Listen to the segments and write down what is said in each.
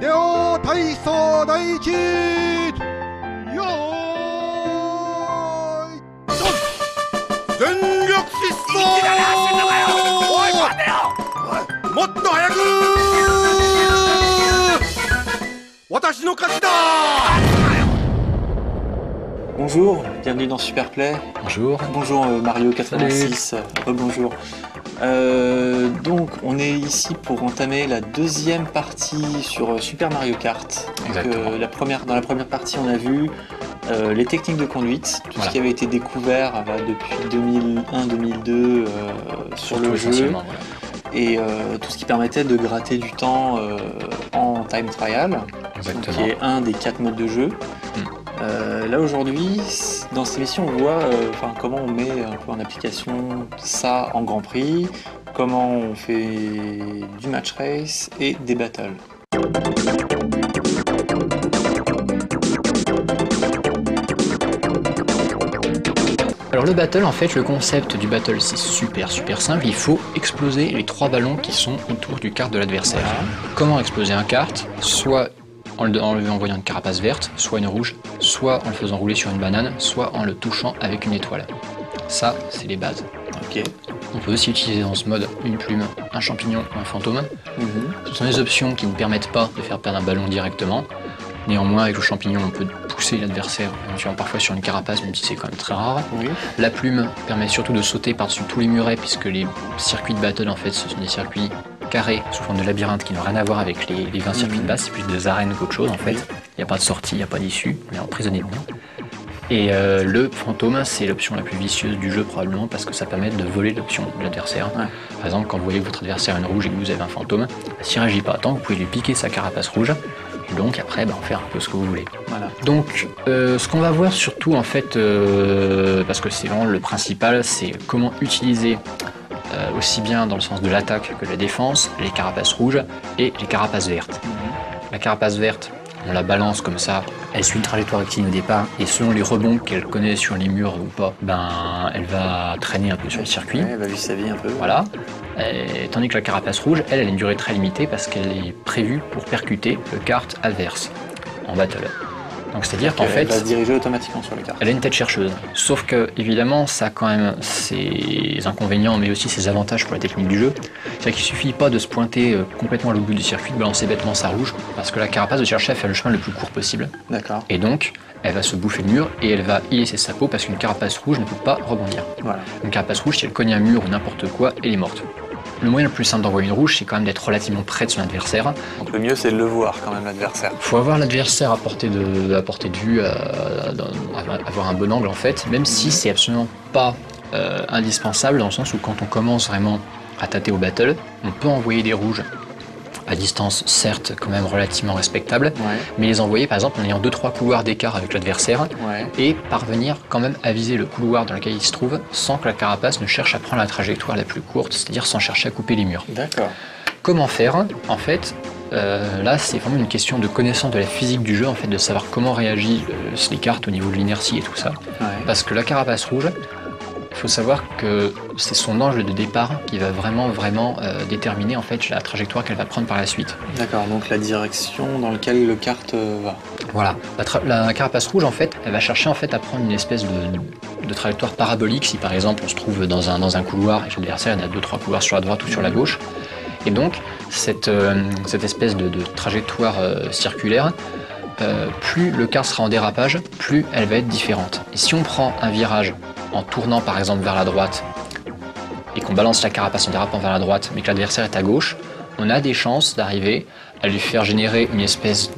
秀夫体操第一よーいドン全力疾走おい待てよもっと早く私の勝ちだ Bonjour, bienvenue dans Superplay. Bonjour. Bonjour Mario 86. Bonjour. Donc on est ici pour entamer la deuxième partie sur Super Mario Kart. Dans la première partie on a vu les techniques de conduite, tout ce qui avait été découvert depuis 2001-2002 sur le jeu. Et tout ce qui permettait de gratter du temps en time trial, qui est un des 4 modes de jeu. Là aujourd'hui, dans cette émission, on voit comment on met un peu en application ça en Grand Prix, comment on fait du match race et des battles. Alors le battle, en fait, le concept du battle, c'est super simple. Il faut exploser les 3 ballons qui sont autour du kart de l'adversaire. Comment exploser un kart? Soit en lui envoyant une carapace verte, soit une rouge, soit en le faisant rouler sur une banane, soit en le touchant avec une étoile. Ça, c'est les bases. Ok. On peut aussi utiliser dans ce mode une plume, un champignon ou un fantôme. Ce sont des options qui ne permettent pas de faire perdre un ballon directement. Néanmoins, avec le champignon, on peut pousser l'adversaire, parfois sur une carapace, même si c'est quand même très rare. Oui. La plume permet surtout de sauter par-dessus tous les murets, puisque les circuits de battle, en fait, ce sont des circuits carrés sous forme de labyrinthe qui n'ont rien à voir avec les 20 circuits de base, c'est plus des arènes qu'autre chose, en fait. Il n'y a pas de sortie, il n'y a pas d'issue, on est emprisonné dedans. Et le fantôme, c'est l'option la plus vicieuse du jeu, probablement, parce que ça permet de voler l'option de l'adversaire. Par exemple, quand vous voyez que votre adversaire a une rouge et que vous avez un fantôme, s'il ne réagit pas à temps, vous pouvez lui piquer sa carapace rouge. Et donc après, en faire un peu ce que vous voulez. Voilà. Donc, ce qu'on va voir surtout, en fait, parce que c'est vraiment le principal, c'est comment utiliser aussi bien dans le sens de l'attaque que de la défense, les carapaces rouges et les carapaces vertes. La carapace verte, on la balance comme ça, elle suit une trajectoire rectiligne au départ, et selon les rebonds qu'elle connaît sur les murs ou pas, elle va traîner un peu sur le circuit. Elle va vivre sa vie un peu. Voilà. Tandis que la carapace rouge, elle a une durée très limitée parce qu'elle est prévue pour percuter le kart adverse en battle. Donc c'est-à-dire qu'en fait, elle va se diriger automatiquement sur le kart. Elle a une tête chercheuse. Sauf que évidemment, ça a quand même ses inconvénients, mais aussi ses avantages pour la technique du jeu. C'est-à-dire qu'il suffit pas de se pointer complètement à l'autre bout du circuit, de balancer bêtement sa rouge, parce que la carapace va chercher à faire le chemin le plus court possible. D'accord. Et donc, elle va se bouffer le mur et elle va y laisser sa peau parce qu'une carapace rouge ne peut pas rebondir. Voilà. Une carapace rouge, si elle cogne un mur ou n'importe quoi, elle est morte. Le moyen le plus simple d'envoyer une rouge, c'est quand même d'être relativement près de son adversaire. Donc le mieux, c'est de le voir quand même, l'adversaire. Il faut avoir l'adversaire à portée de vue, avoir un bon angle en fait, même si c'est absolument pas indispensable, dans le sens où quand on commence vraiment à tâter au battle, on peut envoyer des rouges à distance, certes, quand même relativement respectable, mais les envoyer par exemple en ayant 2-3 couloirs d'écart avec l'adversaire et parvenir quand même à viser le couloir dans lequel il se trouve sans que la carapace ne cherche à prendre la trajectoire la plus courte, c'est-à-dire sans chercher à couper les murs. D'accord. Comment faire? En fait, là c'est vraiment une question de connaissance de la physique du jeu, en fait, de savoir comment réagissent les cartes au niveau de l'inertie et tout ça. Parce que la carapace rouge, il faut savoir que c'est son angle de départ qui va vraiment déterminer en fait la trajectoire qu'elle va prendre par la suite. D'accord, donc la direction dans laquelle le kart va. Voilà, la carapace rouge en fait, elle va chercher en fait à prendre une espèce de trajectoire parabolique si par exemple on se trouve dans un couloir et que l'adversaire a 2-3 couloirs sur la droite ou sur la gauche. Et donc cette espèce de trajectoire circulaire, plus le kart sera en dérapage, plus elle va être différente. Et si on prend un virage en tournant par exemple vers la droite et qu'on balance la carapace en dérapant vers la droite mais que l'adversaire est à gauche, on a des chances d'arriver à lui faire générer une espèce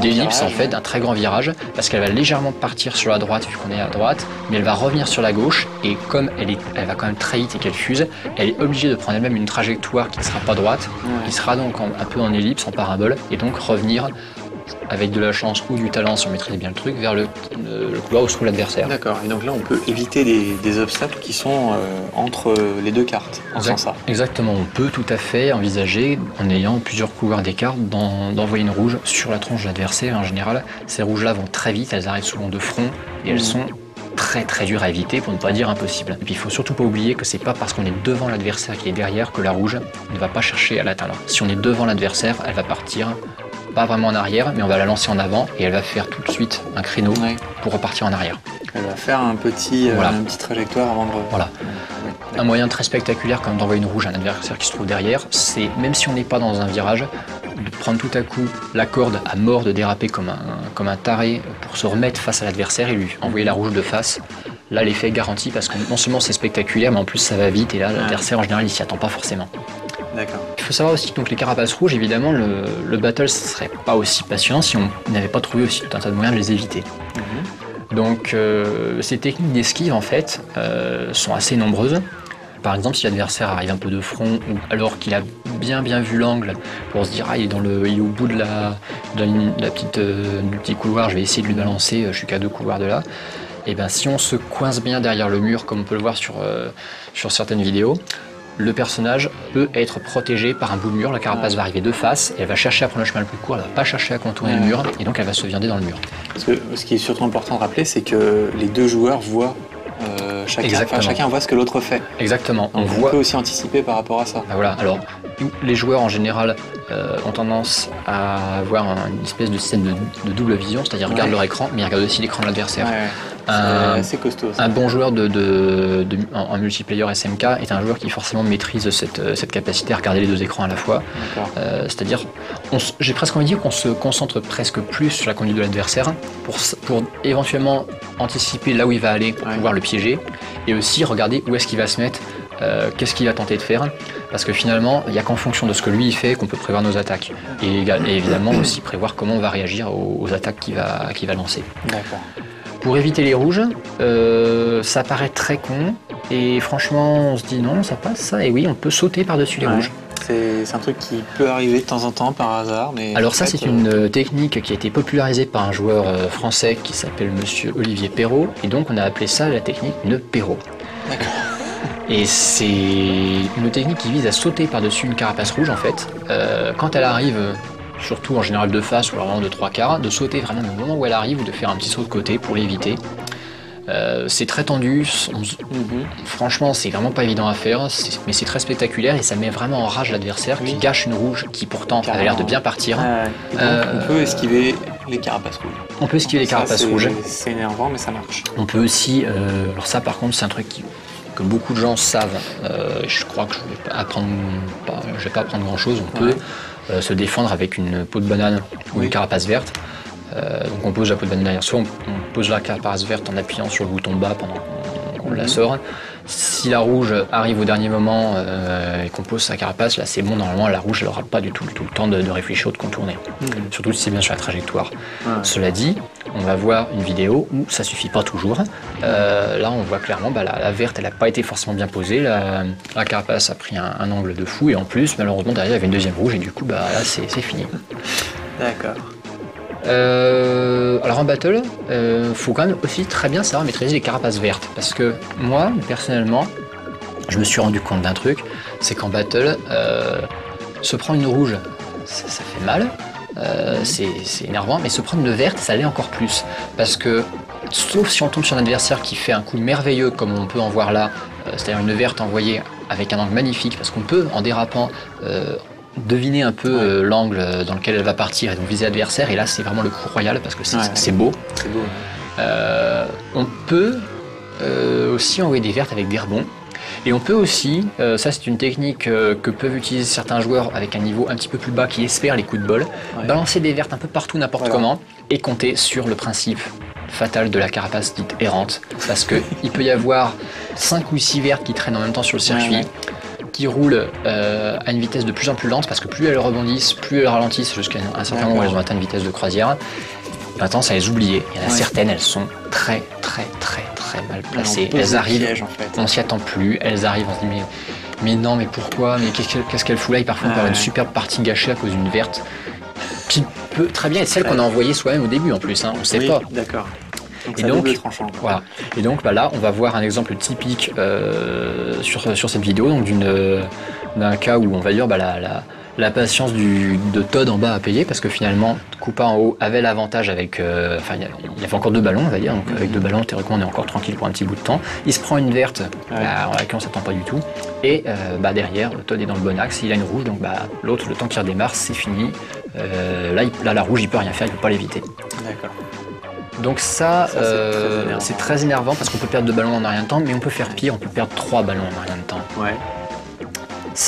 d'ellipse en fait, d'un très grand virage, parce qu'elle va légèrement partir sur la droite vu qu'on est à droite, mais elle va revenir sur la gauche et comme elle va quand même très vite et qu'elle fuse, elle est obligée de prendre elle-même une trajectoire qui ne sera pas droite, qui sera donc un peu en ellipse, en parabole, et donc revenir avec de la chance ou du talent si on maîtrise bien le truc vers le couloir où se trouve l'adversaire. D'accord, et donc là on peut éviter des obstacles qui sont entre les deux cartes en faisant ça. Exactement, on peut tout à fait envisager, en ayant plusieurs couloirs d'écart, d'envoyer une rouge sur la tronche de l'adversaire. En général, ces rouges-là vont très vite, elles arrivent souvent de front et elles sont très très dur à éviter, pour ne pas dire impossible. Et puis il faut surtout pas oublier que c'est pas parce qu'on est devant l'adversaire qui est derrière que la rouge ne va pas chercher à l'atteindre. Si on est devant l'adversaire, elle va partir, pas vraiment en arrière, mais on va la lancer en avant et elle va faire tout de suite un créneau pour repartir en arrière. Elle va faire une petite trajectoire avant de... Voilà. Un moyen très spectaculaire comme d'envoyer une rouge à un adversaire qui se trouve derrière, c'est, même si on n'est pas dans un virage, de prendre tout à coup la corde à mort, de déraper comme un taré pour se remettre face à l'adversaire et lui envoyer la rouge de face. Là, l'effet est garanti parce que non seulement c'est spectaculaire, mais en plus ça va vite et là, l'adversaire en général il s'y attend pas forcément. D'accord. Il faut savoir aussi que donc, les carapaces rouges, évidemment, le battle ne serait pas aussi passionnant si on n'avait pas trouvé aussi tout un tas de moyens de les éviter. Donc ces techniques d'esquive en fait sont assez nombreuses. Par exemple, si l'adversaire arrive un peu de front ou alors qu'il a bien vu l'angle pour se dire il est au bout du petit couloir, je vais essayer de lui balancer, je suis qu'à 2 couloirs de là. Et bien si on se coince bien derrière le mur, comme on peut le voir sur certaines vidéos, le personnage peut être protégé par un bout de mur, la carapace va arriver de face, et elle va chercher à prendre le chemin le plus court, elle va pas chercher à contourner le mur, et donc elle va se viander dans le mur. Parce que ce qui est surtout important de rappeler, c'est que les deux joueurs voient chacun voit ce que l'autre fait. Exactement. On peut aussi anticiper par rapport à ça. Ben voilà. Alors, les joueurs en général ont tendance à avoir une espèce de système de double vision, c'est-à-dire regardent leur écran, mais ils regardent aussi l'écran de l'adversaire. C'est costaud. Ça. Un bon joueur en multiplayer SMK est un joueur qui forcément maîtrise cette capacité à regarder les deux écrans à la fois. C'est-à-dire, j'ai presque envie de dire qu'on se concentre presque plus sur la conduite de l'adversaire pour éventuellement anticiper là où il va aller pour pouvoir le piéger et aussi regarder où est-ce qu'il va se mettre, qu'est-ce qu'il va tenter de faire. Parce que finalement, il n'y a qu'en fonction de ce que lui il fait qu'on peut prévoir nos attaques. Et évidemment aussi prévoir comment on va réagir aux attaques qu'il va lancer. D'accord. Pour éviter les rouges, ça paraît très con, et franchement on se dit non, ça passe ça, et oui, on peut sauter par-dessus les rouges. C'est un truc qui peut arriver de temps en temps par hasard. Mais alors ça, c'est une technique qui a été popularisée par un joueur français qui s'appelle Monsieur Olivier Perrault, et donc on a appelé ça la technique de Perrault. D'accord. Et c'est une technique qui vise à sauter par-dessus une carapace rouge en fait, quand elle arrive... surtout en général de face ou vraiment de 3/4, de sauter vraiment au moment où elle arrive ou de faire un petit saut de côté pour l'éviter. C'est très tendu, franchement c'est vraiment pas évident à faire, mais c'est très spectaculaire et ça met vraiment en rage l'adversaire qui gâche une rouge qui pourtant avait l'air de bien partir. On peut esquiver les carapaces rouges. On peut esquiver les carapaces rouges. C'est énervant mais ça marche. On peut aussi, alors ça par contre c'est un truc que beaucoup de gens savent, je crois que je vais pas apprendre grand chose, on peut se défendre avec une peau de banane ou une carapace verte. Donc on pose la peau de banane derrière soi, on pose la carapace verte en appuyant sur le bouton bas pendant qu'on la sort. Si la rouge arrive au dernier moment et qu'on pose sa carapace, là c'est bon, normalement la rouge elle n'aura pas du tout le temps de réfléchir ou de contourner. Surtout si c'est bien sur la trajectoire. Cela dit, on va voir une vidéo où ça suffit pas toujours. Là on voit clairement la verte elle n'a pas été forcément bien posée, la carapace a pris un angle de fou et en plus malheureusement derrière il y avait une deuxième rouge et du coup là c'est fini. D'accord. Alors en battle, faut quand même aussi très bien savoir maîtriser les carapaces vertes parce que moi personnellement je me suis rendu compte d'un truc, c'est qu'en battle se prendre une rouge ça fait mal, c'est énervant, mais se prendre une verte ça l'est encore plus parce que sauf si on tombe sur un adversaire qui fait un coup merveilleux comme on peut en voir là, c'est-à-dire une verte envoyée avec un angle magnifique parce qu'on peut en dérapant deviner un peu l'angle dans lequel elle va partir et donc viser l'adversaire et là c'est vraiment le coup royal parce que c'est beau. C'est beau. On peut aussi envoyer des vertes avec des rebonds et on peut aussi, ça c'est une technique que peuvent utiliser certains joueurs avec un niveau un petit peu plus bas qui espèrent les coups de bol, balancer des vertes un peu partout n'importe comment et compter sur le principe fatal de la carapace dite errante parce qu'il peut y avoir 5 ou 6 vertes qui traînent en même temps sur le circuit qui roulent à une vitesse de plus en plus lente parce que plus elles rebondissent, plus elles ralentissent jusqu'à un certain moment où elles ont atteint une vitesse de croisière. Maintenant, ça les oublier. Il y en a certaines, elles sont très mal placées. Elles arrivent, on s'y attend plus, elles arrivent, on se dit mais non, mais pourquoi, mais qu'est-ce qu'elle fout là? Et parfois on peut avoir une superbe partie gâchée à cause d'une verte qui peut très bien être celle qu'on a envoyée soi-même au début en plus, on ne sait pas. D'accord. Donc, et donc là, on va voir un exemple typique sur cette vidéo, donc d'un cas où on va dire la patience de Todd en bas à payer parce que finalement Koopa en haut avait l'avantage avec enfin il y avait encore 2 ballons on va dire donc avec 2 ballons théoriquement on est encore tranquille pour un petit bout de temps. Il se prend une verte à laquelle on s'attend pas du tout et derrière Todd est dans le bon axe, il a une rouge donc l'autre le temps qu'il redémarre c'est fini. Là la rouge il peut rien faire, il peut pas l'éviter. D'accord. Donc ça c'est très énervant parce qu'on peut perdre 2 ballons en un rien de temps mais on peut faire pire, on peut perdre 3 ballons en un rien de temps. Ouais.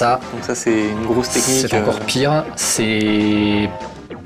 Donc ça c'est une grosse technique. C'est encore pire. C'est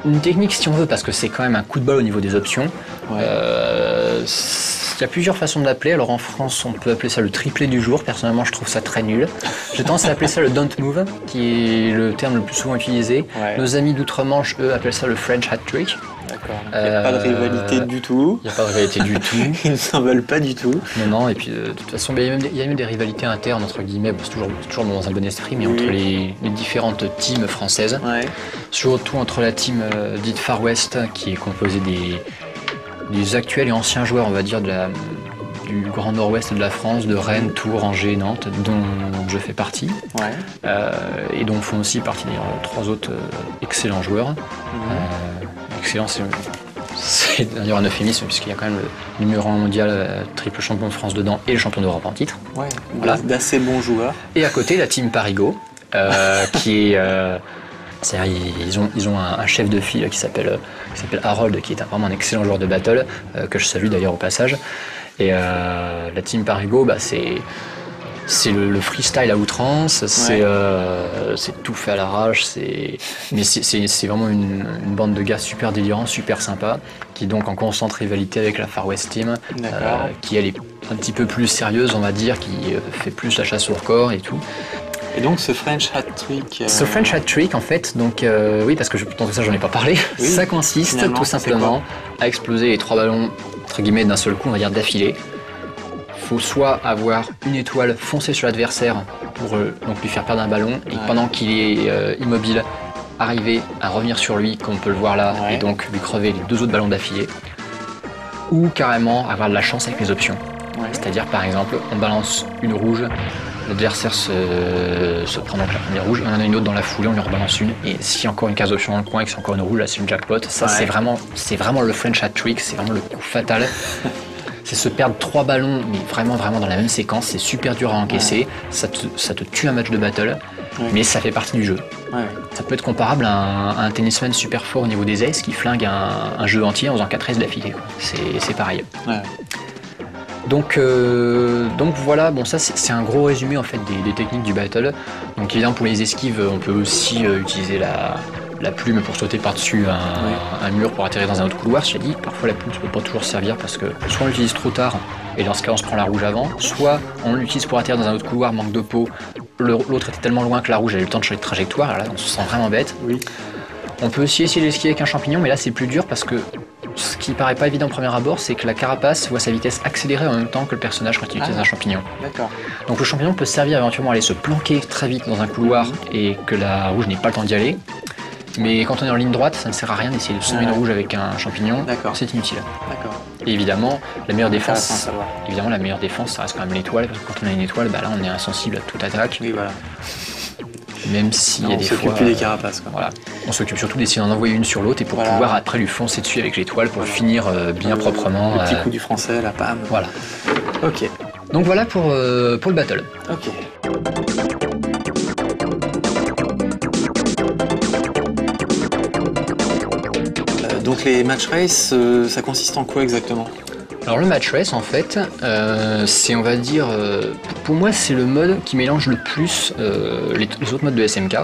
une technique si on veut parce que c'est quand même un coup de balle au niveau des options. Ouais. Il y a plusieurs façons de l'appeler. Alors en France on peut appeler ça le triplé du jour. Personnellement je trouve ça très nul. J'ai tendance à appeler ça le don't move qui est le terme le plus souvent utilisé. Ouais. Nos amis d'outre-Manche eux appellent ça le French hat trick. D'accord. Il n'y a pas de rivalité du tout. Il n'y a pas de rivalité du tout. Ils ne s'en veulent pas du tout. Non, et puis de toute façon, il y a même des rivalités internes, entre guillemets, c'est toujours dans un bon esprit, mais entre les différentes teams françaises. Ouais. Surtout entre la team dite Far West, qui est composée des actuels et anciens joueurs, on va dire, du Grand Nord-Ouest de la France, de Rennes, Tours, Angers, Nantes, dont je fais partie. Ouais. Et dont font aussi partie d'ailleurs 3 autres excellents joueurs. Excellent, c'est d'ailleurs un euphémisme puisqu'il y a quand même le numéro 1 mondial, triple champion de France dedans et le champion d'Europe en titre. Ouais, voilà. D'assez bons joueurs. Et à côté, la team Parigo, qui est... ils ont un chef de file qui s'appelle Harold, qui est vraiment un excellent joueur de battle, que je salue d'ailleurs au passage. Et la team Parigo, c'est le freestyle à outrance, c'est tout fait à l'arrache, mais c'est vraiment une bande de gars super délirants, super sympas, qui donc en constante rivalité avec la Far West Team, qui elle est un petit peu plus sérieuse on va dire, qui fait plus la chasse au record et tout. Et donc ce French hat trick... Ce French hat trick en fait, donc oui parce que dans tout ça j'en ai pas parlé, ça consiste tout simplement à exploser les 3 ballons entre guillemets d'un seul coup, on va dire d'affilée. Faut soit avoir une étoile foncée sur l'adversaire pour donc lui faire perdre un ballon et pendant qu'il est immobile, arriver à revenir sur lui comme on peut le voir là et donc lui crever les 2 autres ballons d'affilée, ou carrément avoir de la chance avec les options. C'est-à-dire par exemple on balance une rouge, l'adversaire se prend donc la première rouge, on en a une autre dans la foulée, on lui rebalance une et s'il y a encore une case option dans le coin et que c'est encore une rouge, là c'est une jackpot. Ça c'est vraiment le French hat trick, c'est vraiment le coup fatal. C'est se perdre 3 ballons, mais vraiment dans la même séquence, c'est super dur à encaisser, ça te tue un match de battle, mais ça fait partie du jeu. Ça peut être comparable à un tennisman super fort au niveau des aces qui flingue un jeu entier en faisant 4 aces d'affilée. C'est pareil. Donc voilà, bon ça c'est un gros résumé en fait des techniques du battle. Donc évidemment pour les esquives, on peut aussi utiliser la plume pour sauter par-dessus un mur pour atterrir dans un autre couloir, je l'ai dit. Parfois la plume ne peut pas toujours servir parce que soit on l'utilise trop tard et dans ce cas on se prend la rouge avant, soit on l'utilise pour atterrir dans un autre couloir, manque de peau, l'autre était tellement loin que la rouge a eu le temps de changer de trajectoire, là on se sent vraiment bête. On peut aussi essayer d'esquiver avec un champignon, mais là c'est plus dur parce que ce qui paraît pas évident au premier abord, c'est que la carapace voit sa vitesse accélérer en même temps que le personnage quand il utilise un champignon. Donc le champignon peut servir éventuellement à aller se planquer très vite dans un couloir et que la rouge n'ait pas le temps d'y aller. Mais quand on est en ligne droite, ça ne sert à rien d'essayer de semer une rouge avec un champignon, c'est inutile. Et évidemment, la meilleure défense, ça reste quand même l'étoile, parce que quand on a une étoile, là on est insensible à toute attaque. Oui, voilà. Même s'il y a des fois... On s'occupe plus des carapaces. Voilà. On s'occupe surtout d'essayer d'en envoyer une sur l'autre et pour pouvoir après lui foncer dessus avec l'étoile pour finir bien proprement. Le petit coup du français, la pam. Voilà. Ok. Donc voilà pour le battle. Ok. Donc les match race, ça consiste en quoi exactement ? Alors le match race en fait, c'est on va dire, pour moi c'est le mode qui mélange le plus les autres modes de SMK.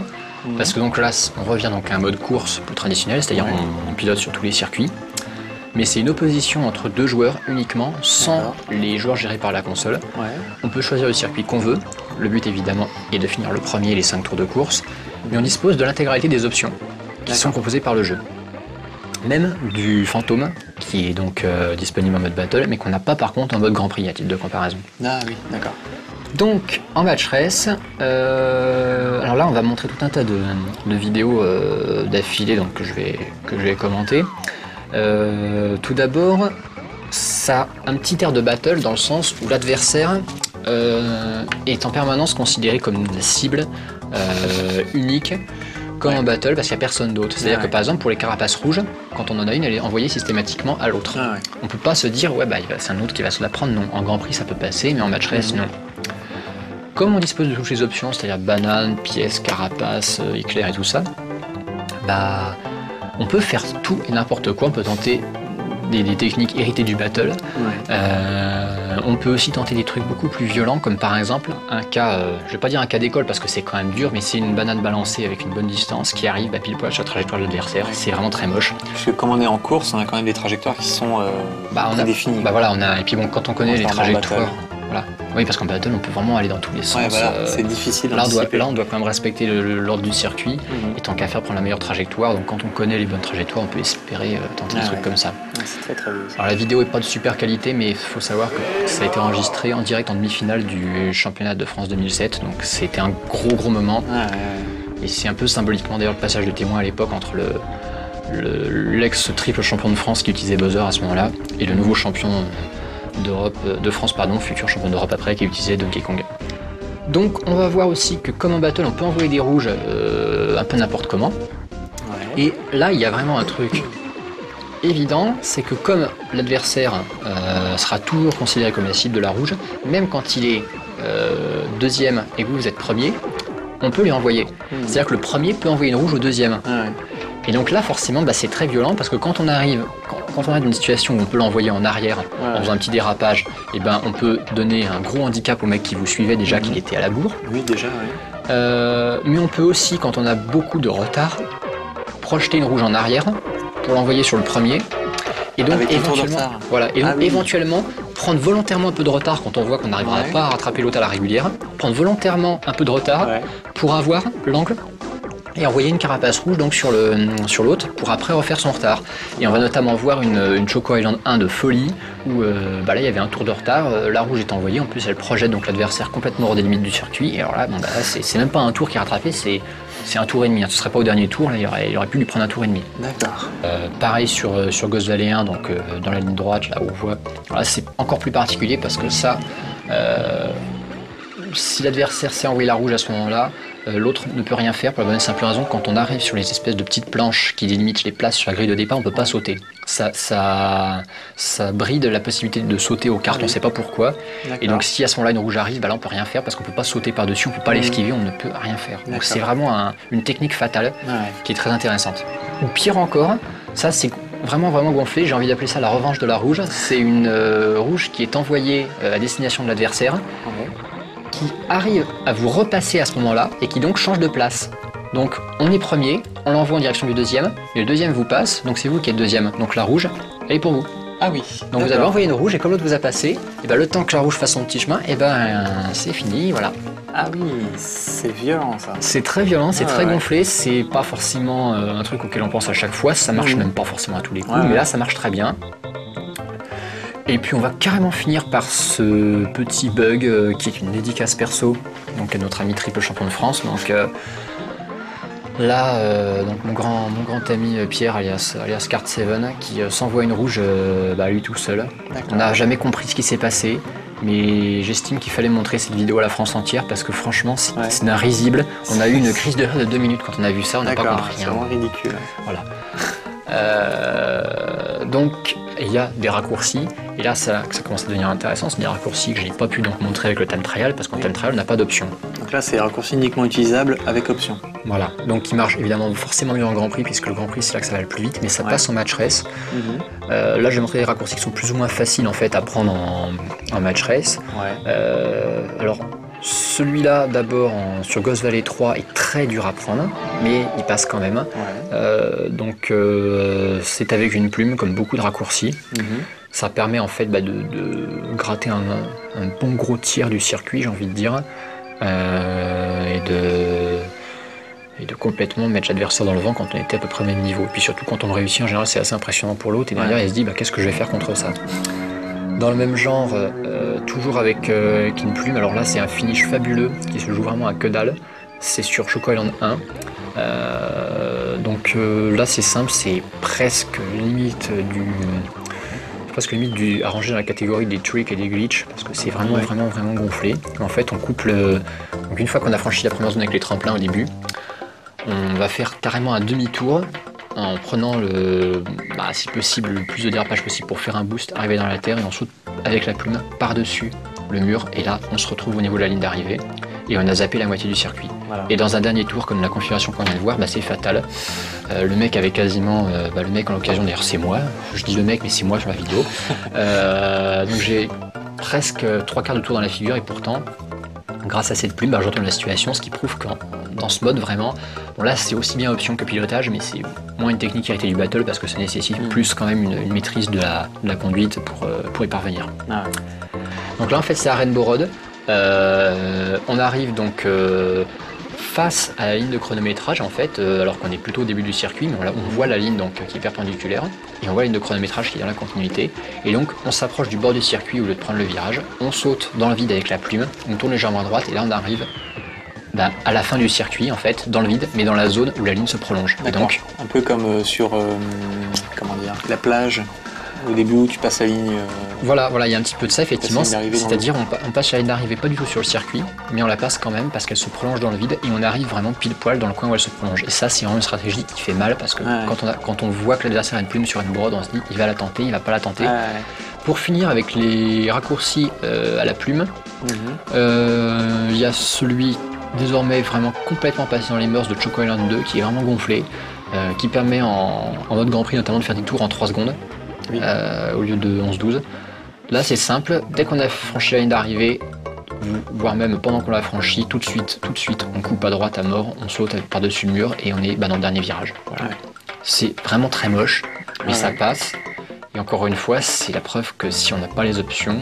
Parce que donc là on revient donc à un mode course plus traditionnel, c'est-à-dire on pilote sur tous les circuits. Mais c'est une opposition entre 2 joueurs uniquement, sans les joueurs gérés par la console. On peut choisir le circuit qu'on veut. Le but évidemment est de finir le premier les 5 tours de course. Mais on dispose de l'intégralité des options qui sont proposées par le jeu. Même du fantôme qui est donc disponible en mode battle, mais qu'on n'a pas par contre en mode Grand Prix à titre de comparaison. Ah oui, d'accord. Donc en match race, alors là on va montrer tout un tas de vidéos d'affilée donc que je vais commenter. Tout d'abord, ça a un petit air de battle dans le sens où l'adversaire est en permanence considéré comme une cible unique comme en battle parce qu'il n'y a personne d'autre. C'est-à-dire que par exemple pour les carapaces rouges, quand on en a une, elle est envoyée systématiquement à l'autre. On peut pas se dire c'est un autre qui va se la prendre, non. En Grand Prix ça peut passer, mais en match race non. Comme on dispose de toutes les options, c'est-à-dire banane, pièce, carapace, éclair et tout ça, on peut faire tout et n'importe quoi, on peut tenter des techniques héritées du battle. On peut aussi tenter des trucs beaucoup plus violents, comme par exemple un cas, je vais pas dire un cas d'école parce que c'est quand même dur, mais c'est une banane balancée avec une bonne distance qui arrive pile poil sur la trajectoire de l'adversaire. C'est vraiment très moche. Parce que comme on est en course, on a quand même des trajectoires qui sont définies. Et puis bon, quand on connaît les trajectoires. Voilà. Oui, parce qu'en battle, on peut vraiment aller dans tous les sens. C'est difficile. Là, on doit quand même respecter l'ordre du circuit. Et tant qu'à faire, prendre la meilleure trajectoire. Donc, quand on connaît les bonnes trajectoires, on peut espérer tenter des trucs comme ça. C'est très très beau. Alors, la vidéo est pas de super qualité, mais il faut savoir que ça a été enregistré en direct en demi-finale du championnat de France 2007. Donc, c'était un gros moment. Et c'est un peu symboliquement d'ailleurs le passage de témoin à l'époque entre l'ex triple champion de France qui utilisait buzzer à ce moment-là et le nouveau champion de France, futur champion d'Europe après, qui utilisait Donkey Kong. Donc on va voir aussi que comme en battle, on peut envoyer des rouges un peu n'importe comment. Et là, il y a vraiment un truc évident, c'est que comme l'adversaire sera toujours considéré comme la cible de la rouge, même quand il est deuxième et que vous êtes premier, on peut lui envoyer. C'est-à-dire que le premier peut envoyer une rouge au deuxième. Et donc là, forcément, c'est très violent parce que quand on arrive dans une situation où on peut l'envoyer en arrière en faisant un petit dérapage, on peut donner un gros handicap au mec qui vous suivait déjà qu'il était à la bourre. Oui, déjà, mais on peut aussi, quand on a beaucoup de retard, projeter une rouge en arrière pour l'envoyer sur le premier. Et donc éventuellement prendre volontairement un peu de retard quand on voit qu'on n'arrivera pas à rattraper l'autre à la régulière, prendre volontairement un peu de retard pour avoir l'angle et envoyer une carapace rouge donc sur l'autre pour après refaire son retard. Et on va notamment voir une Choco Island 1 de folie où là il y avait un tour de retard, la rouge est envoyée, en plus elle projette donc l'adversaire complètement hors des limites du circuit, et alors là, c'est même pas un tour qui est rattrapé, c'est un tour et demi, ce serait pas au dernier tour, là il aurait pu lui prendre un tour et demi. D'accord. Pareil sur Ghost Valley 1, donc dans la ligne droite, là où on voit, là c'est encore plus particulier parce que ça, si l'adversaire sait envoyer la rouge à ce moment-là, l'autre ne peut rien faire pour la bonne et simple raison, quand on arrive sur les espèces de petites planches qui délimitent les places sur la grille de départ, on ne peut pas sauter. Ça bride la possibilité de sauter aux cartes, on ne sait pas pourquoi. Et donc si à ce moment-là une rouge arrive, là on ne peut rien faire parce qu'on ne peut pas sauter par-dessus, on ne peut pas l'esquiver, on ne peut rien faire. Donc c'est vraiment une technique fatale qui est très intéressante. Ou pire encore, ça c'est vraiment gonflé, j'ai envie d'appeler ça la revanche de la rouge. C'est une rouge qui est envoyée à destination de l'adversaire, qui arrive à vous repasser à ce moment-là et qui donc change de place. Donc on est premier, on l'envoie en direction du deuxième, et le deuxième vous passe, donc c'est vous qui êtes deuxième. Donc la rouge, elle est pour vous. Ah oui. Donc vous avez envoyé une rouge et comme l'autre vous a passé, et le temps que la rouge fasse son petit chemin, c'est fini, voilà. Ah oui, c'est violent ça. C'est très violent, c'est très gonflé, c'est pas forcément un truc auquel on pense à chaque fois, ça marche même pas forcément à tous les coups, mais là ça marche très bien. Et puis on va carrément finir par ce petit bug qui est une dédicace perso donc à notre ami triple champion de France. Donc là, donc mon grand ami Pierre alias Card7 qui s'envoie une rouge lui tout seul. On n'a jamais compris ce qui s'est passé, mais j'estime qu'il fallait montrer cette vidéo à la France entière parce que franchement c'est un risible. On a eu une crise de rire de 2 minutes quand on a vu ça, on n'a pas compris. C'est vraiment ridicule. Voilà. Donc il y a des raccourcis et là ça commence à devenir intéressant, c'est des raccourcis que je n'ai pas pu donc montrer avec le time trial parce qu'en time trial on n'a pas d'option. Donc là c'est des raccourcis uniquement utilisables avec option. Voilà, donc qui marche évidemment forcément mieux en Grand Prix puisque le Grand Prix c'est là que ça va le plus vite, mais ça passe en match race. Là je vais montrer des raccourcis qui sont plus ou moins faciles en fait à prendre en match race. Alors celui-là d'abord sur Ghost Valley 3 est très dur à prendre, mais il passe quand même. Donc c'est avec une plume comme beaucoup de raccourcis. Ça permet en fait de gratter un bon gros tiers du circuit, j'ai envie de dire, et de complètement mettre l'adversaire dans le vent quand on était à peu près au même niveau. Et puis surtout quand on réussit, en général c'est assez impressionnant pour l'autre, et derrière il se dit qu'est-ce que je vais faire contre ça. Dans le même genre, toujours avec une plume, alors là c'est un finish fabuleux qui se joue vraiment à que dalle, c'est sur Choco Island 1. Donc là c'est simple, c'est presque limite du arrangé dans la catégorie des tricks et des glitches parce que c'est vraiment gonflé. En fait on coupe donc une fois qu'on a franchi la première zone avec les tremplins au début, on va faire carrément un demi-tour en prenant si possible le plus de dérapage possible pour faire un boost, arriver dans la terre et on saute avec la plume par-dessus le mur et là on se retrouve au niveau de la ligne d'arrivée et on a zappé la moitié du circuit. Voilà. Et dans un dernier tour, comme la configuration qu'on vient de voir, c'est fatal. Le mec avait quasiment... le mec en l'occasion, d'ailleurs c'est moi, je dis le mec mais c'est moi sur la vidéo. Donc j'ai presque 3/4 de tour dans la figure et pourtant, grâce à cette plume, je retourne la situation, ce qui prouve que dans ce mode vraiment, bon là c'est aussi bien option que pilotage, mais c'est moins une technique qui a été du battle parce que ça nécessite plus quand même une maîtrise de la conduite pour y parvenir. Ah ouais. Donc là en fait c'est à Rainbow Road. On arrive donc face à la ligne de chronométrage en fait, alors qu'on est plutôt au début du circuit, mais on voit la ligne donc, qui est perpendiculaire et on voit la ligne de chronométrage qui est dans la continuité et donc on s'approche du bord du circuit au lieu de prendre le virage, on saute dans le vide avec la plume, on tourne légèrement à droite et là on arrive à la fin du circuit en fait, dans le vide, mais dans la zone où la ligne se prolonge. Et donc, un peu comme sur la plage. Au début où tu passes la ligne... Voilà, il y a un petit peu de ça effectivement, c'est-à-dire on passe la ligne d'arrivée pas du tout sur le circuit, mais on la passe quand même parce qu'elle se prolonge dans le vide et on arrive vraiment pile poil dans le coin où elle se prolonge. Et ça c'est vraiment une stratégie qui fait mal parce que quand on voit que l'adversaire a une plume sur une brode, on se dit il va la tenter, il va pas la tenter. Pour finir avec les raccourcis à la plume, il y a celui désormais vraiment complètement passé dans les mœurs de Choco Island 2 qui est vraiment gonflé, qui permet en mode Grand Prix notamment de faire des tours en 3 secondes. Oui. Au lieu de 11-12. Là c'est simple, dès qu'on a franchi la ligne d'arrivée, voire même pendant qu'on l'a franchi, tout de suite, on coupe à droite à mort, on saute par-dessus le mur et on est dans le dernier virage. Voilà. Ouais. C'est vraiment très moche, mais ça passe. Et encore une fois, c'est la preuve que si on n'a pas les options,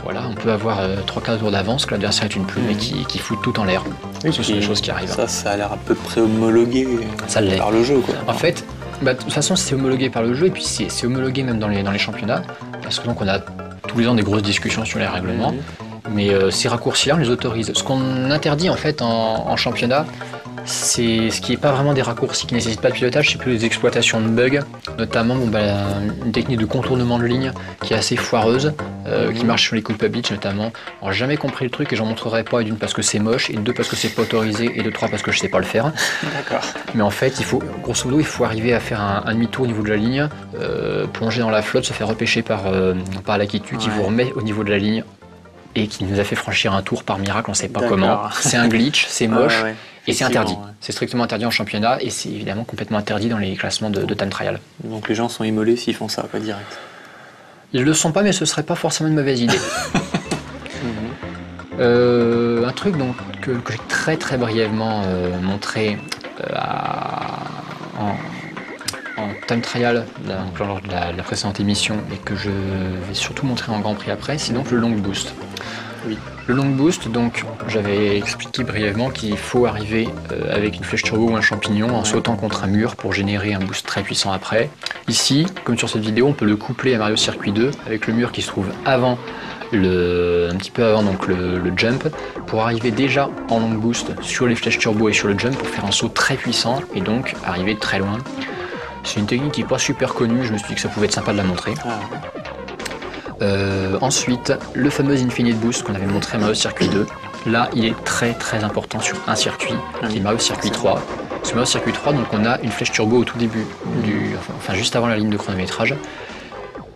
voilà, on peut avoir 3/4 de tour d'avance, que l'adversaire est une plume et qui fout tout en l'air. Oui, ce sont des choses qui arrivent. Ça a l'air à peu près homologué par le jeu, quoi. En fait, de toute façon c'est homologué par le jeu et puis c'est homologué même dans les championnats parce que donc on a tous les ans des grosses discussions sur les règlements mais ces raccourcis là on les autorise. Ce qu'on interdit en fait en championnat c'est ce qui n'est pas vraiment des raccourcis qui ne nécessitent pas de pilotage, c'est plus des exploitations de bugs, notamment une technique de contournement de ligne qui est assez foireuse, qui marche sur les Culpa Beach notamment. Alors j'ai jamais compris le truc et j'en montrerai pas, d'une parce que c'est moche, et deux parce que c'est pas autorisé, et de trois parce que je sais pas le faire. D'accord. Mais en fait, grosso modo, il faut arriver à faire un demi-tour au niveau de la ligne, plonger dans la flotte, se faire repêcher par la Kitu qui vous remet au niveau de la ligne et qui nous a fait franchir un tour par miracle, on sait pas comment. C'est un glitch, c'est moche. Et c'est interdit, c'est strictement interdit en championnat et c'est évidemment complètement interdit dans les classements de time trial. Donc les gens sont immolés s'ils font ça, pas direct. Ils le sont pas, mais ce serait pas forcément une mauvaise idée. Un truc donc, que j'ai très très brièvement montré en time trial lors de la précédente émission et que je vais surtout montrer en Grand Prix après, c'est donc le long boost. Oui. Le long boost, donc j'avais expliqué brièvement qu'il faut arriver avec une flèche turbo ou un champignon en sautant contre un mur pour générer un boost très puissant après. Ici, comme sur cette vidéo, on peut le coupler à Mario Circuit 2 avec le mur qui se trouve avant un petit peu avant donc le jump pour arriver déjà en long boost sur les flèches turbo et sur le jump pour faire un saut très puissant et donc arriver de très loin. C'est une technique qui n'est pas super connue, je me suis dit que ça pouvait être sympa de la montrer. Ensuite, le fameux Infinite Boost qu'on avait montré à Mario Circuit 2. Là, il est très très important sur un circuit, qui est Mario Circuit 3. Sur Mario Circuit 3, donc on a une flèche turbo au tout début, juste avant la ligne de chronométrage.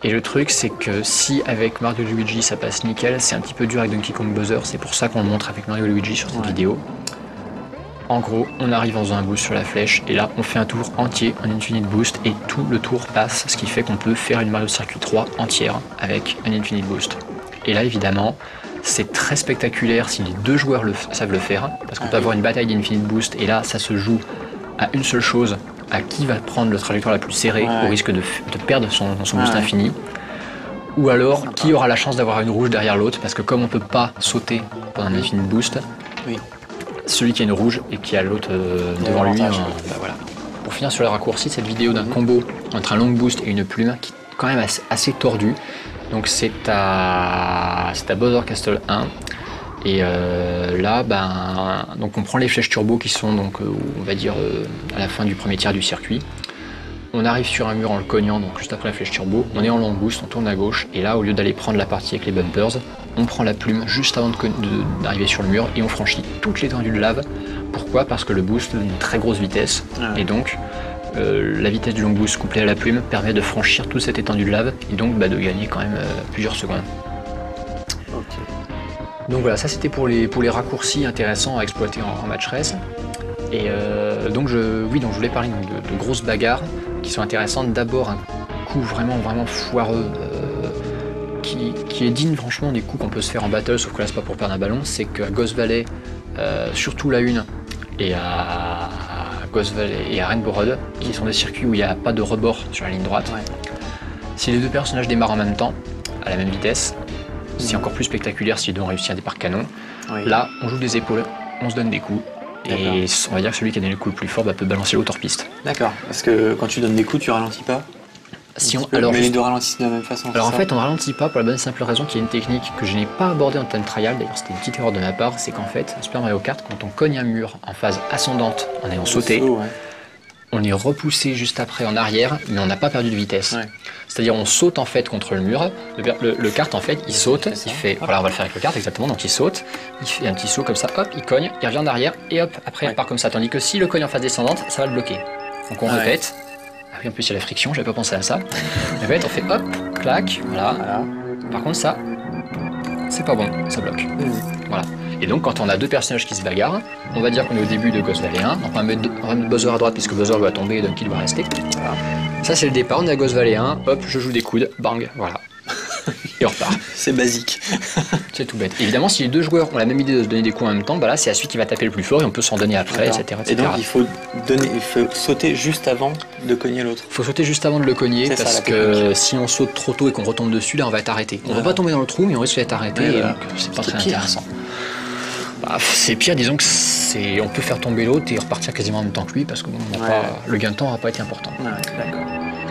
Et le truc, c'est que si avec Mario Luigi ça passe nickel, c'est un petit peu dur avec Donkey Kong Bowser, c'est pour ça qu'on le montre avec Mario Luigi sur cette vidéo. En gros, on arrive en faisant un boost sur la flèche et là on fait un tour entier en Infinite Boost et tout le tour passe, ce qui fait qu'on peut faire une Mario Circuit 3 entière avec un Infinite Boost. Et là évidemment, c'est très spectaculaire si les deux joueurs savent le faire, parce qu'on peut avoir une bataille d'Infinite Boost et là ça se joue à une seule chose, à qui va prendre la trajectoire la plus serrée au risque de perdre son boost infini. Ou alors, qui aura la chance d'avoir une rouge derrière l'autre, parce que comme on peut pas sauter pendant un Infinite Boost, celui qui a une rouge et qui a l'autre devant lui, voilà. Pour finir sur le raccourci, cette vidéo d'un combo entre un long boost et une plume qui est quand même assez tordu. Donc c'est à Bowser Castle 1 et là donc on prend les flèches turbo qui sont donc on va dire à la fin du premier tiers du circuit. On arrive sur un mur en le cognant, donc juste après la flèche turbo, on est en long boost, on tourne à gauche, et là, au lieu d'aller prendre la partie avec les bumpers, on prend la plume juste avant d'arriver sur le mur et on franchit toute l'étendue de lave. Pourquoi? Parce que le boost donne une très grosse vitesse, et donc la vitesse du long boost couplée à la plume permet de franchir toute cette étendue de lave, et donc de gagner quand même plusieurs secondes. Donc voilà, ça c'était pour les raccourcis intéressants à exploiter en match race. Et donc je voulais parler de grosses bagarres qui sont intéressantes. D'abord un coup vraiment foireux qui est digne franchement des coups qu'on peut se faire en battle, sauf que là c'est pas pour perdre un ballon, c'est qu'à Ghost Valley, surtout la 1 et à Ghost Valley et à Rainbow Road, qui sont des circuits où il n'y a pas de rebord sur la ligne droite, si les deux personnages démarrent en même temps, à la même vitesse, c'est encore plus spectaculaire si les deux ont réussi un départ canon. Là on joue des épaules, on se donne des coups. Et on va dire que celui qui a donné le coup le plus fort peut balancer l'autre hors piste. D'accord, parce que quand tu donnes des coups, tu ralentis pas. Mais les deux ralentissent de la même façon. Alors en fait, on ralentit pas pour la bonne simple raison qu'il y a une technique que je n'ai pas abordée en time trial, d'ailleurs c'était une petite erreur de ma part, c'est qu'en fait, Super Mario Kart, quand on cogne un mur en phase ascendante en ayant sauté, on est repoussé juste après en arrière, mais on n'a pas perdu de vitesse. C'est-à-dire on saute en fait contre le mur, le kart en fait il saute, il fait, voilà on va le faire avec le kart exactement, donc il saute, il fait un petit saut comme ça, hop, il cogne, il revient en arrière et hop, après il part comme ça, tandis que si le cogne en phase descendante, ça va le bloquer. Donc on répète, après en plus il y a la friction, j'avais pas pensé à ça, on répète, on fait hop, clac, voilà. Par contre ça, c'est pas bon, ça bloque. Voilà. Et donc quand on a deux personnages qui se bagarrent, on va dire qu'on est au début de Ghost Valley 1, donc on va mettre Bowser à droite puisque Bowser doit tomber et Donkey doit rester. Voilà. Ça c'est le départ, on est à Ghost Valley 1, hop, je joue des coudes, bang, voilà. Et on repart. C'est basique. C'est tout bête. Évidemment, si les deux joueurs ont la même idée de se donner des coups en même temps, bah là c'est celui qui va taper le plus fort et on peut s'en donner après, etc., etc. Et donc il faut sauter juste avant de cogner l'autre. Il faut sauter juste avant de le cogner parce que si on saute trop tôt et qu'on retombe dessus, là on va être arrêté. On va pas tomber dans le trou, mais on risque d'être arrêté et donc c'est pas très intéressant. Bah, c'est pire, disons que on peut faire tomber l'autre et repartir quasiment en même temps que lui parce que le gain de temps n'aura pas été important.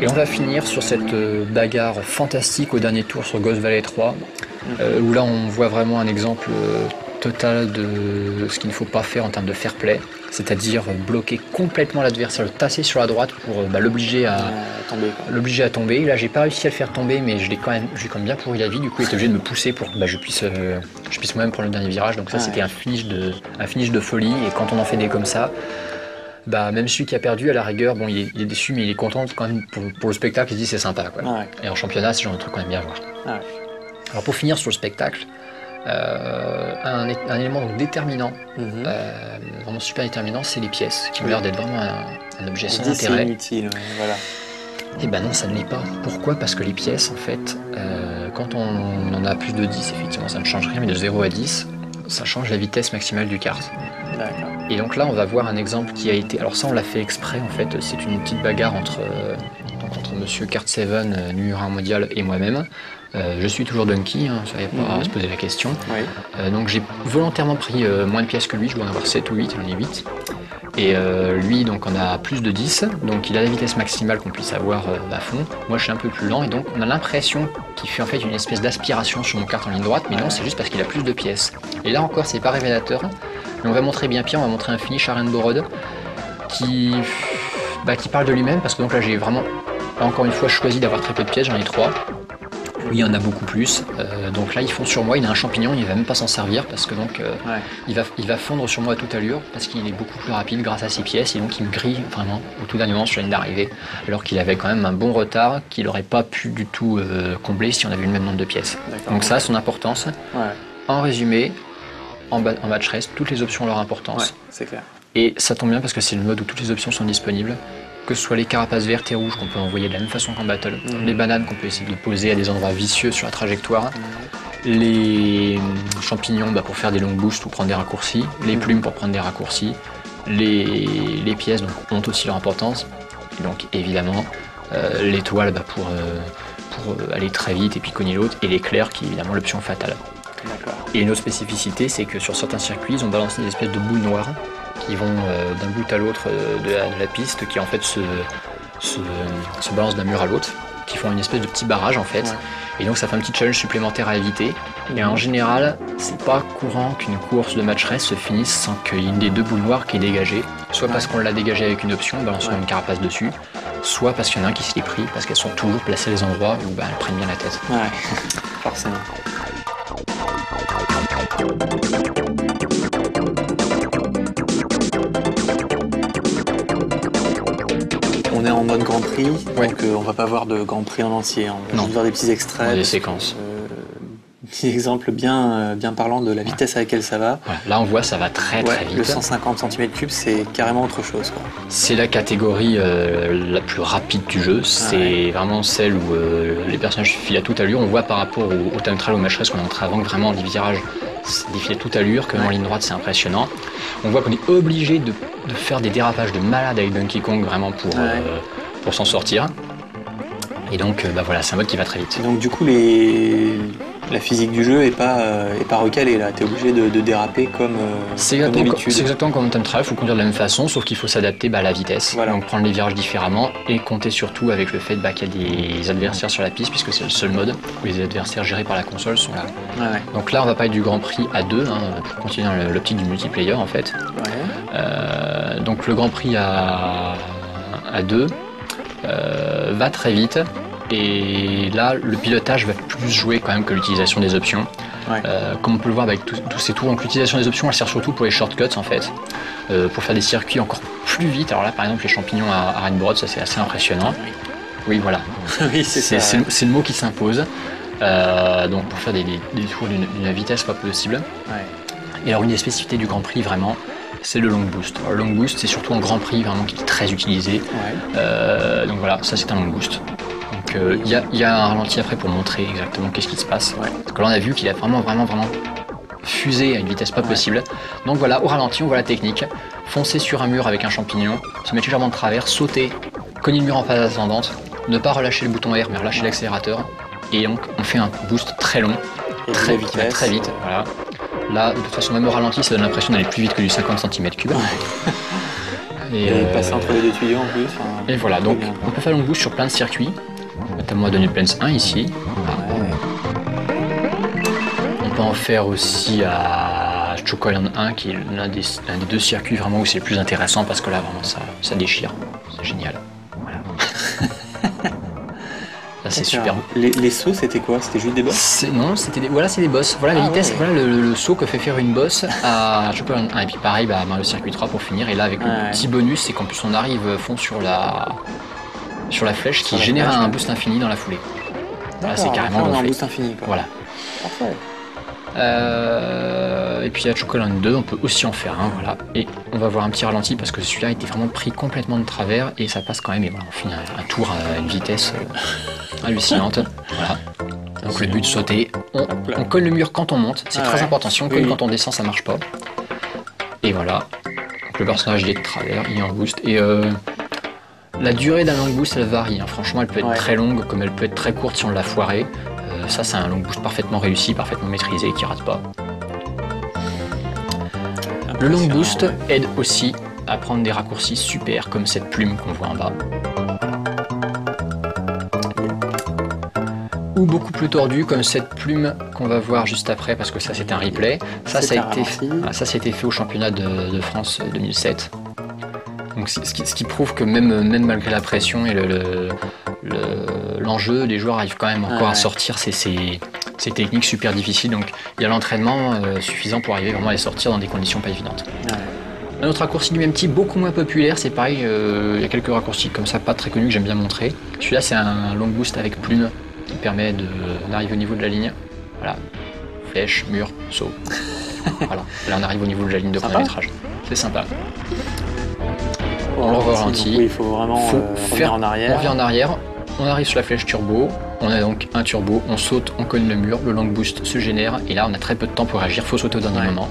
Et on va finir sur cette bagarre fantastique au dernier tour sur Ghost Valley 3, où là on voit vraiment un exemple total de ce qu'il ne faut pas faire en termes de fair play, c'est-à-dire bloquer complètement l'adversaire, le tasser sur la droite pour l'obliger à tomber. Là j'ai pas réussi à le faire tomber, mais j'ai quand même bien pourri la vie, du coup il était obligé de me pousser pour que je puisse moi-même prendre le dernier virage, donc ça c'était un finish de folie, et quand on en fait des comme ça, même celui qui a perdu à la rigueur, bon il est déçu mais il est content quand même pour le spectacle, il se dit c'est sympa quoi. Et en championnat c'est le genre de truc qu'on aime bien voir. Alors pour finir sur le spectacle, un élément donc déterminant, vraiment super déterminant, c'est les pièces, qui ont l'air d'être vraiment un objet sans intérêt. C'est inutile, voilà. Et ben non, ça ne l'est pas. Pourquoi? Parce que les pièces, en fait, quand on en a plus de 10, effectivement, ça ne change rien, mais de 0 à 10, ça change la vitesse maximale du kart. Et donc là, on va voir un exemple qui a été... Alors ça, on l'a fait exprès, en fait, c'est une petite bagarre entre Monsieur Kart 7, numéro 1 mondial, et moi-même. Je suis toujours Donkey, ça n'avait pas à se poser la question. Donc j'ai volontairement pris moins de pièces que lui, je dois en avoir 7 ou 8, j'en ai 8. Et lui donc on a plus de 10, donc il a la vitesse maximale qu'on puisse avoir à fond. Moi je suis un peu plus lent et donc on a l'impression qu'il fait en fait une espèce d'aspiration sur mon kart en ligne droite, mais non, c'est juste parce qu'il a plus de pièces. Et là encore c'est pas révélateur, mais on va montrer bien pire, on va montrer un finish à Rainbow Road qui parle de lui-même, parce que donc là j'ai vraiment encore une fois choisi d'avoir très peu de pièces, j'en ai 3. Lui il y en a beaucoup plus, donc là il fond sur moi, il a un champignon, il va même pas s'en servir parce que donc il va fondre sur moi à toute allure parce qu'il est beaucoup plus rapide grâce à ses pièces, et donc il me grille vraiment au tout dernier moment sur la ligne d'arrivée, alors qu'il avait quand même un bon retard qu'il n'aurait pas pu du tout combler si on avait eu le même nombre de pièces. Donc ça a son importance. En résumé, en match race, toutes les options ont leur importance. C'est clair. Et ça tombe bien parce que c'est le mode où toutes les options sont disponibles. Que ce soit les carapaces vertes et rouges qu'on peut envoyer de la même façon qu'en battle, les bananes qu'on peut essayer de poser à des endroits vicieux sur la trajectoire, les champignons pour faire des longs boosts ou prendre des raccourcis, les plumes pour prendre des raccourcis, les pièces donc, ont aussi leur importance, et donc évidemment l'étoile pour aller très vite et puis cogner l'autre, et l'éclair qui est évidemment l'option fatale. Et une autre spécificité, c'est que sur certains circuits, ils ont balancé des espèces de boules noires qui vont d'un bout à l'autre de la piste, qui en fait se balancent d'un mur à l'autre, qui font une espèce de petit barrage en fait. Et donc ça fait un petit challenge supplémentaire à éviter. Et en général, c'est pas courant qu'une course de match race se finisse sans qu'il y ait une des deux boules noires qui est dégagée. Soit parce qu'on l'a dégagée avec une option, en balançant une carapace dessus, soit parce qu'il y en a un qui se l'est pris, parce qu'elles sont toujours placées à des endroits où elles prennent bien la tête. Ouais, forcément. On est en mode Grand Prix, donc on va pas voir de Grand Prix en entier. On va juste voir des petits extraits. Des séquences. Petit exemple bien parlant de la vitesse à laquelle ça va. Voilà. Là, on voit ça va très vite. Le 150 cm3, c'est carrément autre chose. C'est la catégorie la plus rapide du jeu. C'est vraiment celle où les personnages filent à toute allure. On voit par rapport au time trial, au match race qu'on est entré avant, que vraiment les virages défilent à toute allure, que en ligne droite c'est impressionnant. On voit qu'on est obligé de faire des dérapages de malade avec Donkey Kong vraiment pour s'en sortir. Et donc voilà, c'est un mode qui va très vite. Et donc du coup la physique du jeu est pas recalée là, t'es obligé de déraper comme d'habitude. C'est exactement comme en time trial, il faut conduire de la même façon, sauf qu'il faut s'adapter à la vitesse, donc prendre les virages différemment et compter surtout avec le fait qu'il y a des adversaires sur la piste, puisque c'est le seul mode où les adversaires gérés par la console sont là. Donc là on va parler du Grand Prix à 2, pour continuer dans l'optique du multiplayer en fait. Donc le Grand Prix à 2 va très vite. Et là, le pilotage va plus jouer quand même que l'utilisation des options. Comme on peut le voir avec tous ces tours, donc l'utilisation des options, elle sert surtout pour les shortcuts en fait, pour faire des circuits encore plus vite. Alors là, par exemple, les champignons à Rainbow, ça c'est assez impressionnant. Oui, voilà. Oui, c'est le mot qui s'impose. Donc pour faire des tours d'une vitesse pas possible. Et alors une des spécificités du Grand Prix vraiment, c'est le long boost. Alors, le long boost, c'est surtout en Grand Prix vraiment qui est très utilisé. Donc voilà, ça c'est un long boost. Donc il y a un ralenti après pour montrer exactement qu'est-ce qui se passe. Parce que là on a vu qu'il a vraiment fusé à une vitesse pas possible. Donc voilà, au ralenti on voit la technique. Foncer sur un mur avec un champignon, se mettre légèrement de travers, sauter, cogner le mur en phase ascendante, ne pas relâcher le bouton R mais relâcher l'accélérateur. Et donc on fait un boost très long, très vite. Voilà. Là, de toute façon, même au ralenti, ça donne l'impression d'aller plus vite que du 50 cm3. Et passer entre les deux tuyaux en plus. Et voilà, donc on peut faire long boost sur plein de circuits, notamment à Donut Plains 1 ici. On peut en faire aussi à Choco Island 1, qui est l'un des deux circuits vraiment où c'est le plus intéressant parce que là, vraiment, ça déchire. C'est génial. Voilà. C'est super. Les sauts, c'était quoi? C'était juste des boss? Non, c'était c'est des boss. Voilà la vitesse, voilà le saut que fait faire une boss à Choco Island 1. Et puis pareil, Mario Circuit 3 pour finir. Et là, avec le petit bonus, c'est qu'en plus on arrive fond sur la flèche qui génère un boost infini dans la foulée. Là, c'est carrément un boost infini. Voilà. Parfait. Et puis à Choco Island 2, on peut aussi en faire un. Voilà. Et on va voir un petit ralenti parce que celui-là était vraiment pris complètement de travers et ça passe quand même. Et voilà, on finit un tour à une vitesse hallucinante. Voilà. Donc le but de sauter, on colle le mur quand on monte, c'est très important. Si on colle quand on descend, ça marche pas. Et voilà. Donc le personnage il est de travers, il est en boost. Et la durée d'un long boost elle varie. Franchement, elle peut être très longue comme elle peut être très courte si on l'a foiré. Ça, c'est un long boost parfaitement réussi, parfaitement maîtrisé, qui rate pas. Le long boost aide aussi à prendre des raccourcis super comme cette plume qu'on voit en bas. Ou beaucoup plus tordu comme cette plume qu'on va voir juste après parce que ça c'est un replay. Ça a été fait au championnat de France 2007. Donc ce qui prouve que même malgré la pression et l'enjeu, les joueurs arrivent quand même encore à sortir ces techniques super difficiles. Donc il y a l'entraînement suffisant pour arriver vraiment à les sortir dans des conditions pas évidentes. Un autre raccourci du même type, beaucoup moins populaire, c'est pareil, il y a quelques raccourcis comme ça pas très connus que j'aime bien montrer. Celui-là c'est un long boost avec plume qui permet d'arriver au niveau de la ligne. Voilà, flèche, mur, saut. Voilà, là on arrive au niveau de la ligne de chronométrage. C'est sympa. On le ralentit. Il faut vraiment revenir en arrière. On revient en arrière, on arrive sur la flèche turbo, on a donc un turbo, on saute, on cogne le mur, le long boost se génère et là on a très peu de temps pour réagir, faut sauter au dernier moment.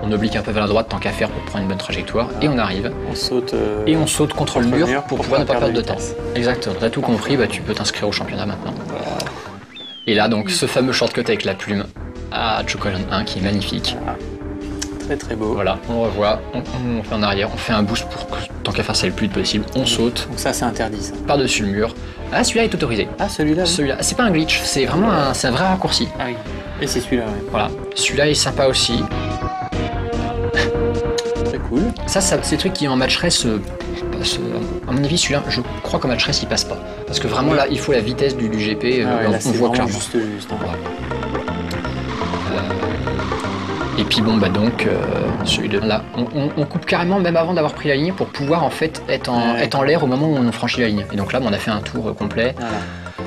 On oblique un peu vers la droite tant qu'à faire pour prendre une bonne trajectoire et on arrive. On saute contre le mur pour pouvoir ne pas perdre de temps. Exactement, t'as tout compris, tu peux t'inscrire au championnat maintenant. Et là donc ce fameux shortcut avec la plume à Choco Island 1 qui est magnifique. Très très beau. Voilà, on revoit, on fait en arrière, on fait un boost pour que tant qu'à faire ça le plus vite possible, on saute. Donc ça c'est interdit ça. Par-dessus le mur, Ah, celui-là est autorisé. Ah, celui-là. Celui-là, c'est pas un glitch, c'est vraiment c'est un vrai raccourci. Ah oui. Et c'est celui-là, ouais. Voilà, celui-là est sympa aussi. Très cool. Ça c'est des trucs qui en match race à mon avis, celui-là, je crois qu'en match race il passe pas. Parce que vraiment là, il faut la vitesse du GP, Ouais, là, on voit clairement. Juste. Hein. Voilà. Et puis bon, bah donc, celui de là, on coupe carrément même avant d'avoir pris la ligne pour pouvoir en fait être en l'air au moment où on franchit la ligne. Et donc là, on a fait un tour complet. Voilà.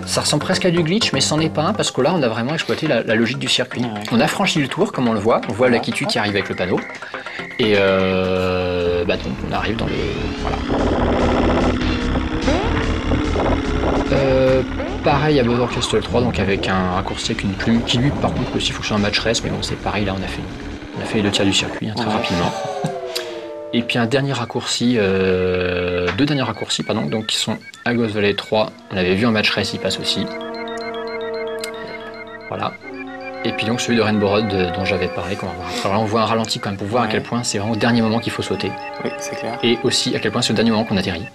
Ça ressemble presque à du glitch, mais c'en est pas un parce que là, on a vraiment exploité la logique du circuit. Ouais. On a franchi le tour, comme on le voit. On voit Voilà. Lucky Tu qui arrive avec le panneau. Et bah donc, on arrive dans le... Voilà. Pareil à Bother Castle 3, donc avec un raccourci avec une plume qui lui par contre aussi fonctionne en match race, mais bon c'est pareil, là on a fait les 2 tiers du circuit très rapidement. Et puis un dernier raccourci, deux derniers raccourcis pardon, donc qui sont à Ghost Valley 3, on avait vu en match race, il passe aussi. Voilà. Et puis donc celui de Rainbow Road dont j'avais parlé, qu'on va voir. Alors là on voit un ralenti quand même pour voir à quel point c'est vraiment au dernier moment qu'il faut sauter. Oui, c'est clair. Et aussi à quel point c'est au dernier moment qu'on atterrit.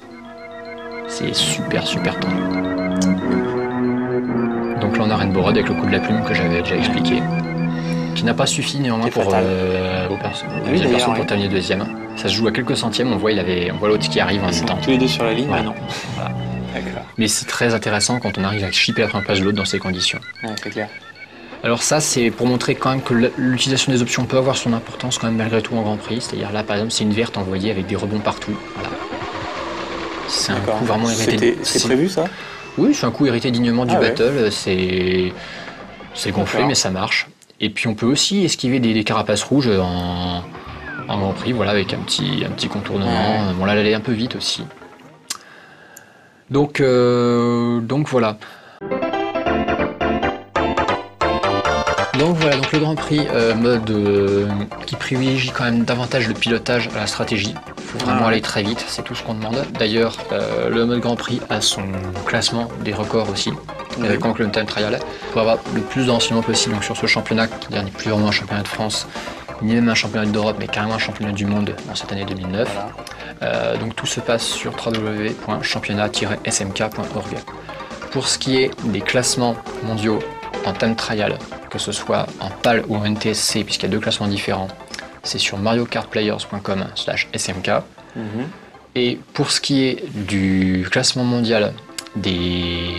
C'est super tendu. Donc là on a Rainbow Road avec le coup de la plume que j'avais déjà expliqué, qui n'a pas suffi néanmoins pour terminer deuxième. Ça se joue à quelques centièmes, on voit l'autre qui arrive en même temps. Tous les deux sur la ligne, Ouais. mais non. Voilà. D'accord. Mais c'est très intéressant quand on arrive à chipper la première place de l'autre dans ces conditions. Ouais, c'est clair. Alors ça c'est pour montrer quand même que l'utilisation des options peut avoir son importance quand même malgré tout en Grand Prix. C'est-à-dire là par exemple c'est une verte envoyée avec des rebonds partout. Voilà. C'est un coup vraiment hérité. C'est prévu ça? Oui, c'est un coup hérité dignement du ouais. battle, c'est gonflé D'accord. mais ça marche. Et puis on peut aussi esquiver des carapaces rouges en Grand Prix, voilà, avec un petit contournement. Ouais. Bon là elle est un peu vite aussi. Donc voilà. Donc voilà, donc le Grand Prix mode qui privilégie quand même davantage le pilotage à la stratégie. Il faut vraiment aller très vite, c'est tout ce qu'on demande. D'ailleurs, le mode Grand Prix a son classement des records aussi, avec le Time Trial, pour avoir le plus de renseignements possible donc, sur ce championnat, qui n'est plus vraiment un championnat de France, ni même un championnat d'Europe, mais carrément un championnat du monde en cette année 2009. Voilà. Donc tout se passe sur www.championnat-smk.org. Pour ce qui est des classements mondiaux en Time Trial, que ce soit en PAL ou en NTSC, puisqu'il y a 2 classements différents, c'est sur mariokartplayers.com/smk. Et pour ce qui est du classement mondial des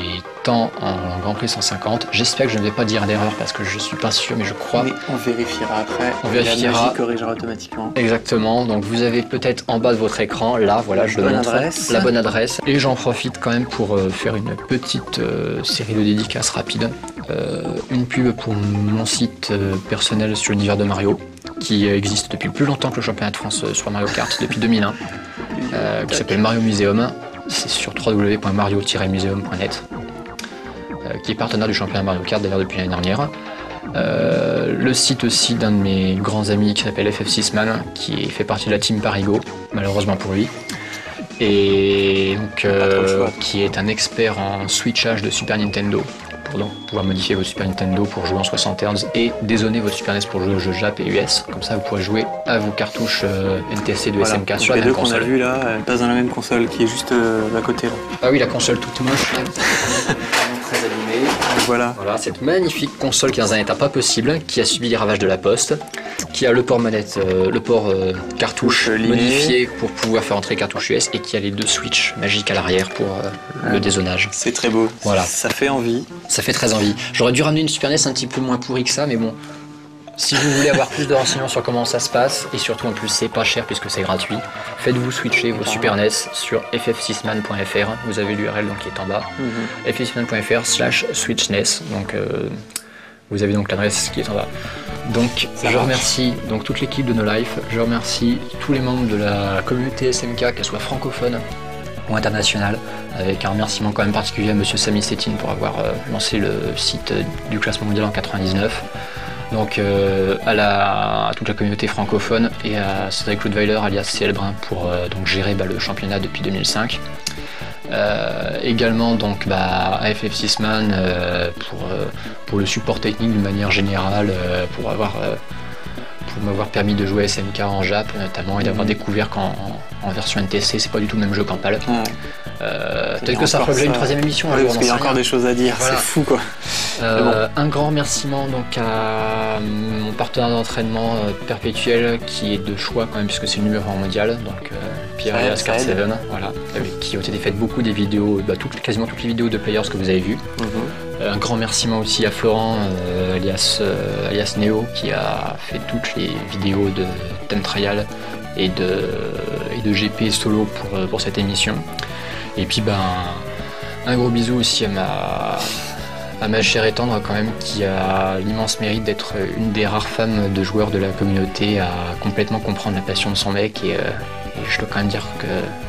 temps en Grand Prix 150, j'espère que je ne vais pas dire d'erreur parce que je suis pas sûr, mais je crois. Mais on vérifiera après. On vérifiera. La magie corrigera automatiquement. Exactement, donc vous avez peut-être en bas de votre écran, là, voilà, je le montre, la bonne adresse. Et j'en profite quand même pour faire une petite série de dédicaces rapides. Une pub pour mon site personnel sur l'univers de Mario, qui existe depuis plus longtemps que le championnat de France sur Mario Kart, depuis 2001, qui s'appelle Mario Museum. C'est sur www.mario-museum.net, qui est partenaire du championnat Mario Kart d'ailleurs depuis l'année dernière. Le site aussi d'un de mes grands amis qui s'appelle FF6man, qui fait partie de la team Parigo, malheureusement pour lui, et donc, qui est un expert en switchage de Super Nintendo, pour donc pouvoir modifier votre Super Nintendo pour jouer en 60 Hz et dézoner votre Super NES pour jouer aux jeux Jap et US. Comme ça, vous pourrez jouer à vos cartouches NTSC de SMK sur la même console. Les deux qu'on a vu là, elles passent dans la même console qui est juste à côté là. Ah oui, la console toute moche. Très abîmée. Voilà. Voilà, cette magnifique console qui est dans un état pas possible, qui a subi les ravages de la poste, qui a le port manette, le port cartouche modifié pour pouvoir faire entrer cartouche US et qui a les 2 switches magiques à l'arrière pour le dézonage. C'est très beau. Voilà. Ça fait envie. Ça fait très envie. J'aurais dû ramener une Super NES un petit peu moins pourrie que ça, mais bon. Si vous voulez avoir plus de renseignements sur comment ça se passe, et surtout en plus c'est pas cher puisque c'est gratuit, faites-vous switcher vos Super NES sur ff6man.fr, vous avez l'URL donc qui est en bas, ff6man.fr/switchnes, donc vous avez donc l'adresse qui est en bas. Donc je remercie donc toute l'équipe de No Life, je remercie tous les membres de la communauté SMK, qu'elle soit francophone ou internationale, avec un remerciement quand même particulier à monsieur Sami Setin pour avoir lancé le site du classement mondial en 99. Donc à toute la communauté francophone et à Cédric Ludweiler alias CL Brun pour donc gérer le championnat depuis 2005. Également donc à FF6man pour le support technique d'une manière générale, pour m'avoir permis de jouer à SNK en Jap notamment et d'avoir découvert qu'en version NTSC c'est pas du tout le même jeu qu'en PAL. Peut-être que ça fera l'objet d'une 3e émission. Oui, parce qu'il y a encore des choses à dire, voilà. C'est fou quoi. Un grand remerciement donc à mon partenaire d'entraînement perpétuel qui est de choix quand même puisque c'est le numéro 1 mondial, donc Pierre alias Card7, voilà, avec qui ont été faites beaucoup des vidéos, quasiment toutes les vidéos de Players que vous avez vues. Un grand remerciement aussi à Florent alias Neo qui a fait toutes les vidéos de Time Trial et de GP solo pour cette émission. Et puis un gros bisou aussi à ma chère et tendre quand même, qui a l'immense mérite d'être une des rares femmes de joueurs de la communauté à complètement comprendre la passion de son mec et je dois quand même dire que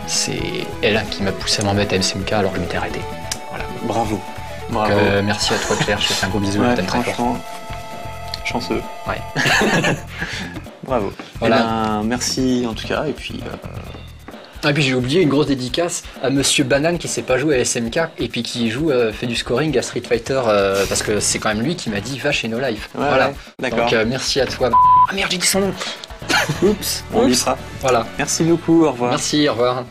c'est elle qui m'a poussé à m'en mettre à MCMK alors que je m'étais arrêté. Voilà. Bravo. Donc, merci à toi Claire, je te fais un gros bisou. Ouais, franchement, chanceux. Ouais. Bravo. Voilà. Eh ben, merci en tout cas et puis... Ah, et puis j'ai oublié une grosse dédicace à Monsieur Banane qui sait pas jouer à SMK et puis qui fait du scoring à Street Fighter parce que c'est quand même lui qui m'a dit va chez No Life. Ouais, voilà. Ouais, d'accord. Donc merci à toi. Ah merde, j'ai dit son nom. Oups, on lui sera. Voilà. Merci beaucoup, au revoir. Merci, au revoir.